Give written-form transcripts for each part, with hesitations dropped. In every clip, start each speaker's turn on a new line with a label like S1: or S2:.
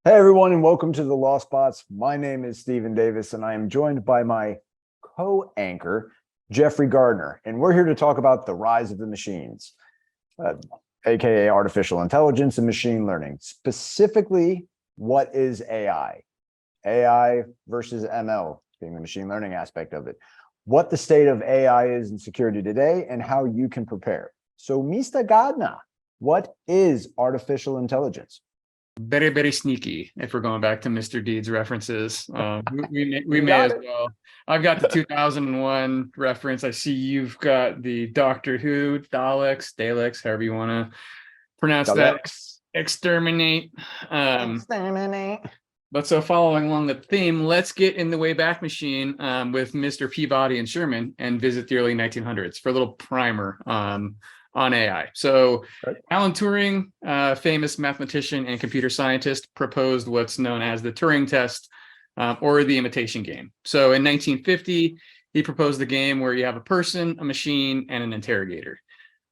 S1: Hey everyone, and welcome to the Lost Bots. My name is Stephen Davis, and I am joined by my co-anchor, Jeffrey Gardner, and we're here to talk about the rise of the machines, aka artificial intelligence and machine learning. Specifically, what is AI? AI versus ML, being the machine learning aspect of it. What the state of AI is in security today, and how you can prepare. So, Mr. Gardner, what is artificial intelligence?
S2: Very, very sneaky if we're going back to Mr. Deeds references. We may
S1: got
S2: as
S1: it.
S2: well. I've got the 2001 reference. I see you've got the Doctor Who, Daleks, however you want to pronounce that.
S1: Daleks.
S2: Exterminate.
S1: Exterminate.
S2: But so following along the theme, let's get in the Wayback Machine with Mr. Peabody and Sherman and visit the early 1900s for a little primer on AI. So
S1: Right.
S2: Alan Turing, famous mathematician and computer scientist, proposed what's known as the Turing test or the imitation game. So in 1950, he proposed the game where you have a person, a machine, and an interrogator.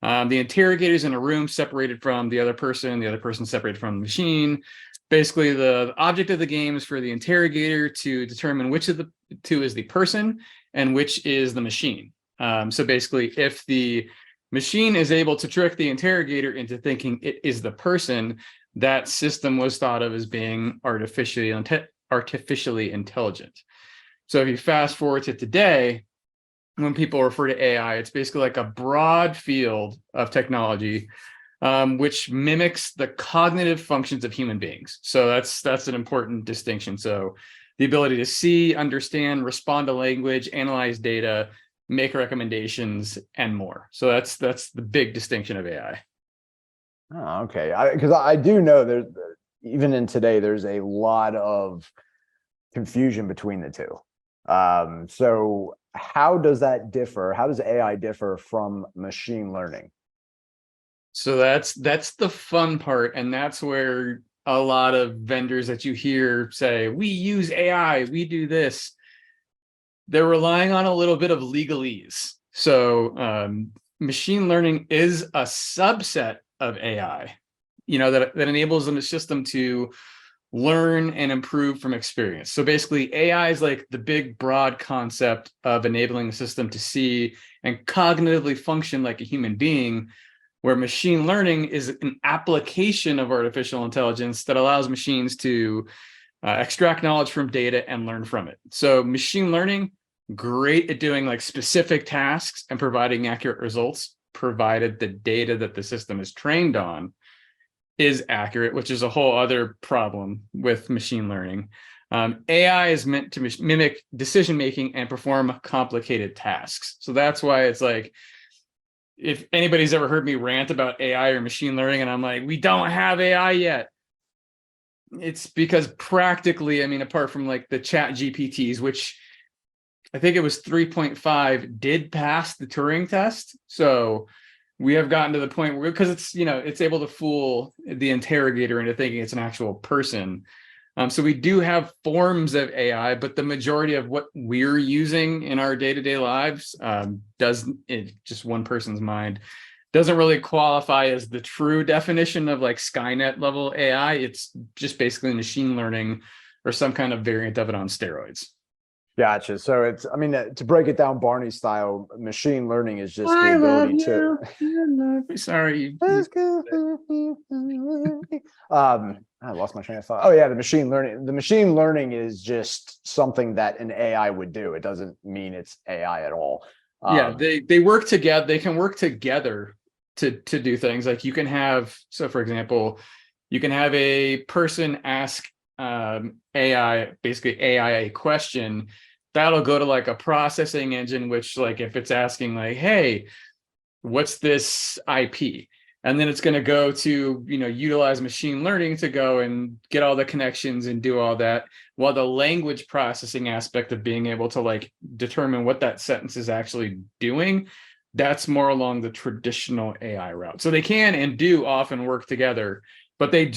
S2: The interrogator is in a room separated from the other person separated from the machine. Basically, the object of the game is for the interrogator to determine which of the two is the person and which is the machine. So basically, if the machine is able to trick the interrogator into thinking it is the person, that system was thought of as being artificially intelligent. So if you fast forward to today, when people refer to AI, it's basically like a broad field of technology which mimics the cognitive functions of human beings. So that's an important distinction. So the ability to see, understand, respond to language, analyze data, make recommendations, and more. So that's the big distinction of AI.
S1: Oh, okay. Because I do know there's, even in today, there's a lot of confusion between the two. So how does that differ? How does AI differ from machine learning?
S2: So that's the fun part, and that's where a lot of vendors that you hear say, we use AI, we do this. They're relying on a little bit of legalese. So machine learning is a subset of AI, that enables a system to learn and improve from experience. So basically, AI is like the big, broad concept of enabling a system to see and cognitively function like a human being, where machine learning is an application of artificial intelligence that allows machines to extract knowledge from data and learn from it. So machine learning, great at doing like specific tasks and providing accurate results, provided the data that the system is trained on is accurate, which is a whole other problem with machine learning. AI is meant to mimic decision-making and perform complicated tasks. So that's why it's like, if anybody's ever heard me rant about AI or machine learning, and I'm like, we don't have AI yet, it's because practically, apart from like the chat GPTs, which I think it was 3.5 did pass the Turing test. So we have gotten to the point where, because it's able to fool the interrogator into thinking it's an actual person. So we do have forms of AI, but the majority of what we're using in our day-to-day lives just one person's mind, doesn't really qualify as the true definition of like Skynet level AI. It's just basically machine learning or some kind of variant of it on steroids.
S1: Gotcha. So it's, to break it down Barney style, machine learning is just the ability to.
S2: Sorry.
S1: I lost my train of thought. Oh yeah, the machine learning. The machine learning is just something that an AI would do. It doesn't mean it's AI at all.
S2: Yeah, they work together. They can work together to do things. Like you can have, so for example, you can have a person ask AI a question that'll go to like a processing engine, which like if it's asking like, hey, what's this IP? And then it's going to go to, utilize machine learning to go and get all the connections and do all that, while the language processing aspect of being able to like determine what that sentence is actually doing, that's more along the traditional AI route. So they can and do often work together, but they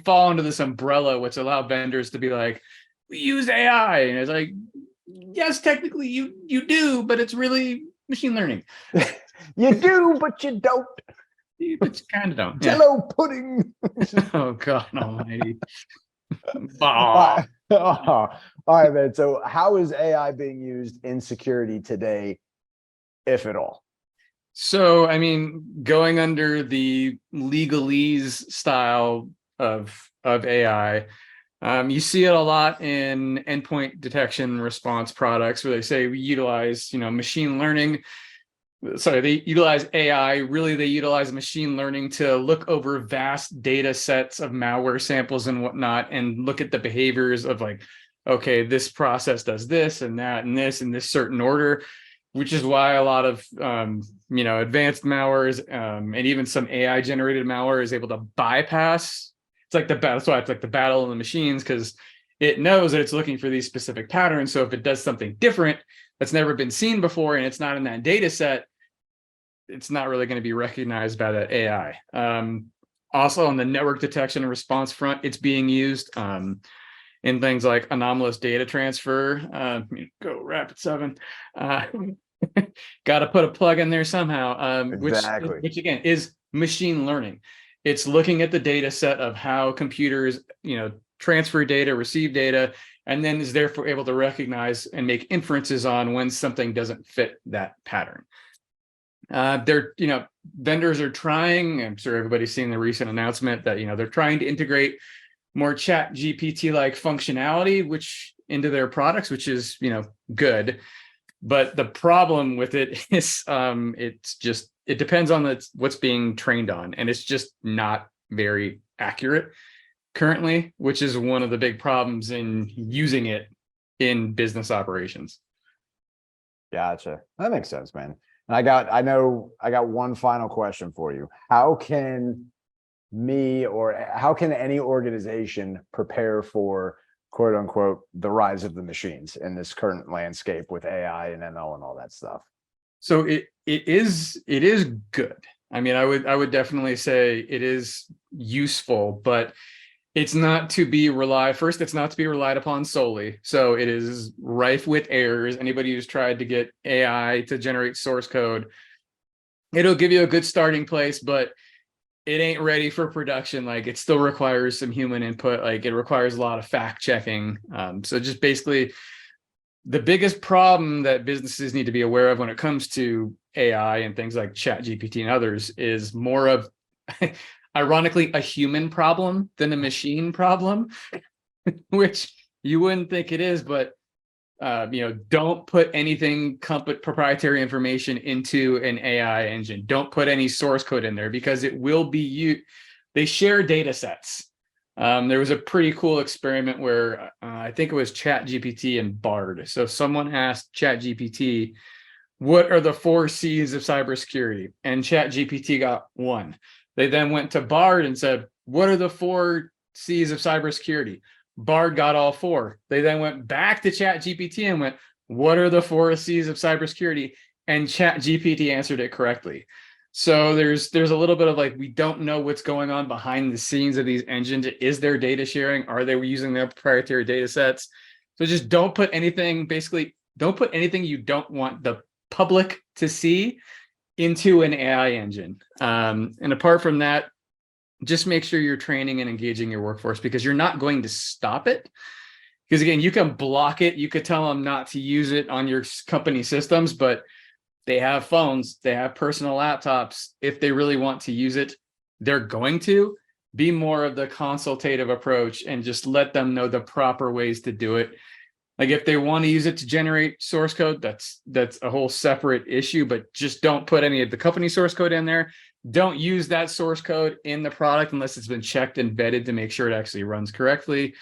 S2: fall into this umbrella, which allow vendors to be like, we use AI. And it's like, yes, technically you do, but it's really machine learning.
S1: You do, but you don't.
S2: But you kind of don't.
S1: Jello pudding.
S2: Oh God Almighty! Bah.
S1: All right, man. So how is AI being used in security today, if at all?
S2: So, I mean, going under the legalese style of AI, you see it a lot in endpoint detection response products where they say we utilize, machine learning. Sorry, they utilize AI. Really, they utilize machine learning to look over vast data sets of malware samples and whatnot, and look at the behaviors of like, okay, this process does this and that and this in this certain order, which is why a lot of advanced malwares and even some AI generated malware is able to bypass. It's like the battle. That's why it's like the battle of the machines, because it knows that it's looking for these specific patterns. So if it does something different that's never been seen before and it's not in that data set, it's not really going to be recognized by that AI. Also on the network detection and response front, it's being used in things like anomalous data transfer. Go Rapid7. Got to put a plug in there somehow,
S1: Exactly.
S2: which again is machine learning. It's looking at the data set of how computers, transfer data, receive data, and then is therefore able to recognize and make inferences on when something doesn't fit that pattern. Vendors are trying, I'm sure everybody's seen the recent announcement that, they're trying to integrate more chat GPT like functionality, which into their products, which is, good. But the problem with it is it depends on what's being trained on. And it's just not very accurate currently, which is one of the big problems in using it in business operations.
S1: Gotcha. That makes sense, man. And I got one final question for you. How can any organization prepare for quote unquote the rise of the machines in this current landscape with AI and ML and all that stuff?
S2: So it is good. I mean, I would definitely say it is useful, but it's not to be it's not to be relied upon solely. So it is rife with errors. Anybody who's tried to get AI to generate source code, it'll give you a good starting place, but it ain't ready for production. Like, it still requires some human input. Like, it requires a lot of fact checking. So just basically the biggest problem that businesses need to be aware of when it comes to AI and things like ChatGPT and others is more of ironically a human problem than a machine problem, which you wouldn't think it is, but don't put anything proprietary information into an AI engine. Don't put any source code in there, because it will be you. They share data sets. There was a pretty cool experiment where I think it was ChatGPT and Bard. So someone asked ChatGPT, what are the 4 C's of cybersecurity? And ChatGPT got 1. They then went to Bard and said, what are the 4 C's of cybersecurity? Bard got all 4. They then went back to ChatGPT and went, what are the 4 C's of cybersecurity? And ChatGPT answered it correctly. So there's a little bit of like, we don't know what's going on behind the scenes of these engines. Is there data sharing? Are they using their proprietary data sets? So just don't put anything you don't want the public to see into an AI engine. And apart from that, just make sure you're training and engaging your workforce, because you're not going to stop it. Because again, you can block it. You could tell them not to use it on your company systems, but they have phones, they have personal laptops. If they really want to use it, they're going to. Be more of the consultative approach and just let them know the proper ways to do it. Like, if they want to use it to generate source code, that's a whole separate issue, but just don't put any of the company source code in there. Don't use that source code in the product unless it's been checked and vetted to make sure it actually runs correctly.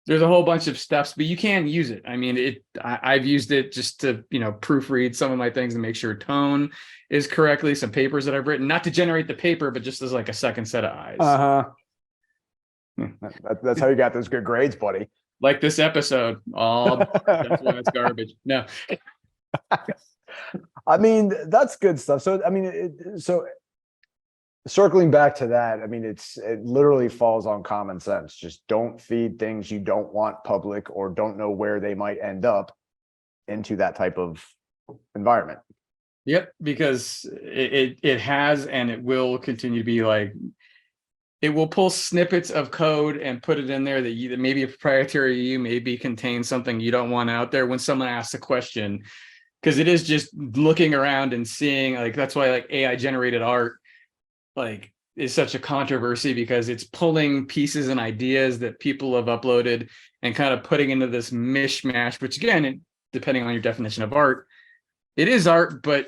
S2: There's a whole bunch of steps, but you can use it. I mean, I've used it just to, proofread some of my things and make sure tone is correctly. Some papers that I've written, not to generate the paper, but just as like a second set of eyes.
S1: Uh-huh. That's how you got those good grades, buddy.
S2: Like this episode, that's why it's garbage. No.
S1: I mean, that's good stuff. So, I mean, circling back to that, I mean, it literally falls on common sense. Just don't feed things you don't want public or don't know where they might end up into that type of environment.
S2: Yep, because it has and it will continue to be like, it will pull snippets of code and put it in there that maybe a proprietary you maybe contains something you don't want out there when someone asks a question, because it is just looking around and seeing, like, that's why like AI generated art like is such a controversy, because it's pulling pieces and ideas that people have uploaded and kind of putting into this mishmash, which again, depending on your definition of art, it is art, but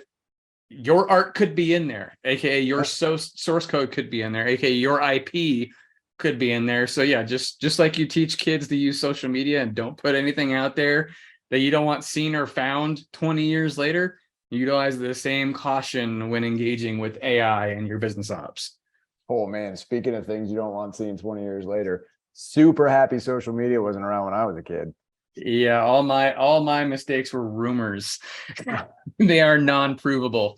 S2: your art could be in there, aka your source code could be in there, aka your IP could be in there. So yeah, just like you teach kids to use social media and don't put anything out there that you don't want seen or found 20 years later, utilize the same caution when engaging with AI and your business ops.
S1: Oh man, speaking of things you don't want seen 20 years later, super happy social media wasn't around when I was a kid.
S2: Yeah, all my mistakes were rumors. They are non-provable.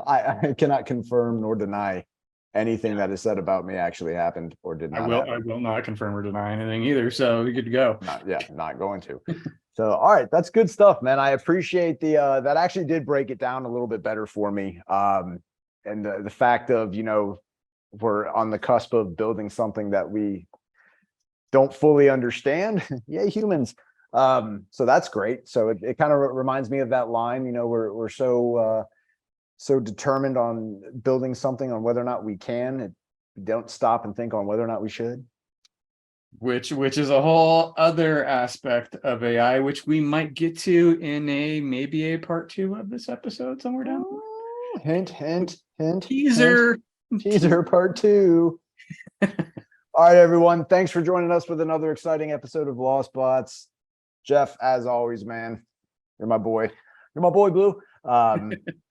S1: I cannot confirm nor deny anything that is said about me actually happened or did not happen.
S2: I will not confirm or deny anything either. So you're good to go.
S1: Not going to. So, all right, that's good stuff, man. I appreciate the that actually did break it down a little bit better for me. And the fact of, we're on the cusp of building something that we don't fully understand. Yay, humans. So that's great. So it kind of reminds me of that line, we're so determined on building something on whether or not we can, don't stop and think on whether or not we should.
S2: Which is a whole other aspect of AI, which we might get to in maybe a part 2 of this episode somewhere down.
S1: Hint, hint, hint.
S2: Teaser.
S1: Hint. Teaser part 2. All right, everyone. Thanks for joining us with another exciting episode of Lost Bots. Jeff, as always, man, you're my boy. You're my boy, Blue.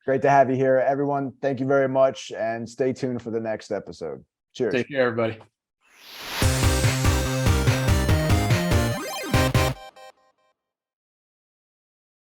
S1: Great to have you here, everyone. Thank you very much, and stay tuned for the next episode. Cheers.
S2: Take care, everybody.